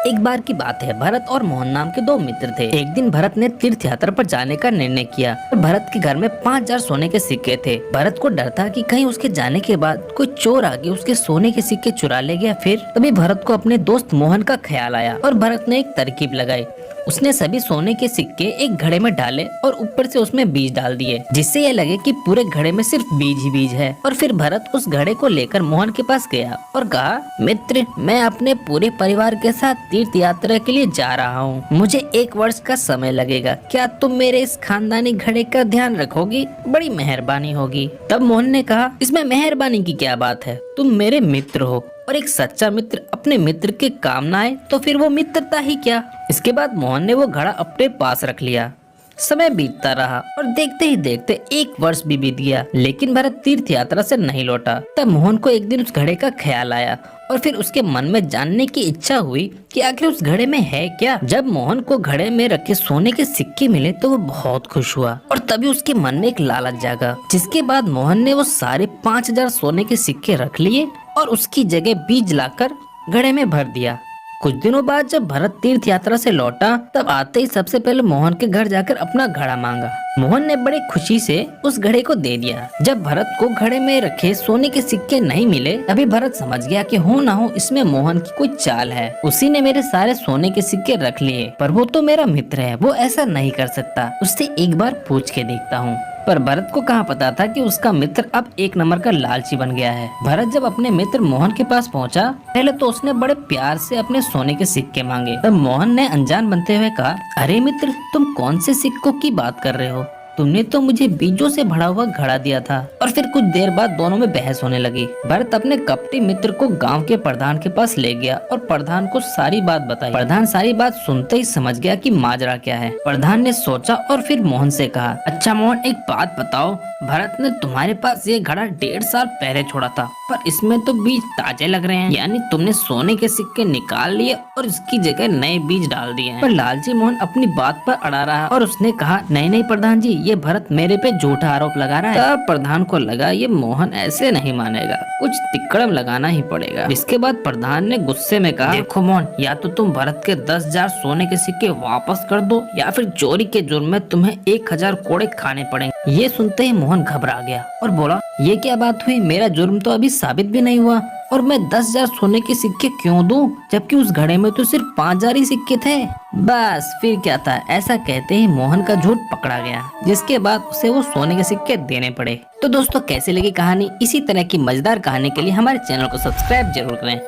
एक बार की बात है, भरत और मोहन नाम के दो मित्र थे। एक दिन भरत ने तीर्थ यात्रा पर जाने का निर्णय किया और भरत के घर में 5,000 सोने के सिक्के थे। भरत को डर था कि कहीं उसके जाने के बाद कोई चोर आके उसके सोने के सिक्के चुरा ले गया। फिर तभी भरत को अपने दोस्त मोहन का ख्याल आया और भरत ने एक तरकीब लगाई। उसने सभी सोने के सिक्के एक घड़े में डाले और ऊपर से उसमें बीज डाल दिए, जिससे ये लगे कि पूरे घड़े में सिर्फ बीज ही बीज है। और फिर भरत उस घड़े को लेकर मोहन के पास गया और कहा, मित्र, मैं अपने पूरे परिवार के साथ तीर्थ यात्रा के लिए जा रहा हूँ। मुझे 1 वर्ष का समय लगेगा। क्या तुम मेरे इस खानदानी घड़े का ध्यान रखोगी? बड़ी मेहरबानी होगी। तब मोहन ने कहा, इसमें मेहरबानी की क्या बात है? तुम मेरे मित्र हो और एक सच्चा मित्र अपने मित्र के काम न आए तो फिर वो मित्रता ही क्या। इसके बाद मोहन ने वो घड़ा अपने पास रख लिया। समय बीतता रहा और देखते ही देखते 1 वर्ष भी बीत गया, लेकिन भरत तीर्थ यात्रा से नहीं लौटा। तब मोहन को एक दिन उस घड़े का ख्याल आया और फिर उसके मन में जानने की इच्छा हुई कि आखिर उस घड़े में है क्या। जब मोहन को घड़े में रखे सोने के सिक्के मिले तो वो बहुत खुश हुआ और तभी उसके मन में एक लालच जागा, जिसके बाद मोहन ने वो सारे 5,000 सोने के सिक्के रख लिए और उसकी जगह बीज लाकर घड़े में भर दिया। कुछ दिनों बाद जब भरत तीर्थ यात्रा से लौटा, तब आते ही सबसे पहले मोहन के घर जाकर अपना घड़ा मांगा। मोहन ने बड़े खुशी से उस घड़े को दे दिया। जब भरत को घड़े में रखे सोने के सिक्के नहीं मिले, तभी भरत समझ गया कि हो ना हो इसमें मोहन की कोई चाल है। उसी ने मेरे सारे सोने के सिक्के रख लिए, पर वो तो मेरा मित्र है, वो ऐसा नहीं कर सकता। उससे एक बार पूछ के देखता हूँ। पर भरत को कहाँ पता था कि उसका मित्र अब 1 नंबर का लालची बन गया है। भरत जब अपने मित्र मोहन के पास पहुँचा, पहले तो उसने बड़े प्यार से अपने सोने के सिक्के मांगे। तब मोहन ने अनजान बनते हुए कहा, अरे मित्र, तुम कौन से सिक्कों की बात कर रहे हो? तुमने तो मुझे बीजों से भरा हुआ घड़ा दिया था। और फिर कुछ देर बाद दोनों में बहस होने लगी। भरत अपने कपटी मित्र को गांव के प्रधान के पास ले गया और प्रधान को सारी बात बताई। प्रधान सारी बात सुनते ही समझ गया कि माजरा क्या है। प्रधान ने सोचा और फिर मोहन से कहा, अच्छा मोहन, एक बात बताओ, भरत ने तुम्हारे पास ये घड़ा 1.5 साल पहले छोड़ा था, पर इसमें तो बीज ताजे लग रहे हैं। यानी तुमने सोने के सिक्के निकाल लिए और इसकी जगह नए बीज डाल दिए हैं। पर लालची मोहन अपनी बात पर अड़ा रहा और उसने कहा, नहीं प्रधान जी, ये भरत मेरे पे झूठा आरोप लगा रहा है। तब प्रधान को लगा ये मोहन ऐसे नहीं मानेगा, कुछ तिकड़म लगाना ही पड़ेगा। इसके बाद प्रधान ने गुस्से में कहा, देखो मोहन, या तो तुम भरत के 10,000 सोने के सिक्के वापस कर दो या फिर चोरी के जुर्म में तुम्हें 1,000 कोड़े खाने पड़ेंगे। ये सुनते ही मोहन घबरा गया और बोला, ये क्या बात हुई? मेरा जुर्म तो अभी साबित भी नहीं हुआ और मैं 10,000 सोने के सिक्के क्यों दूं, जबकि उस घड़े में तो सिर्फ 5,000 ही सिक्के थे। बस फिर क्या था, ऐसा कहते ही मोहन का झूठ पकड़ा गया, जिसके बाद उसे वो सोने के सिक्के देने पड़े। तो दोस्तों, कैसी लगी कहानी? इसी तरह की मजेदार कहानी के लिए हमारे चैनल को सब्सक्राइब जरूर करें।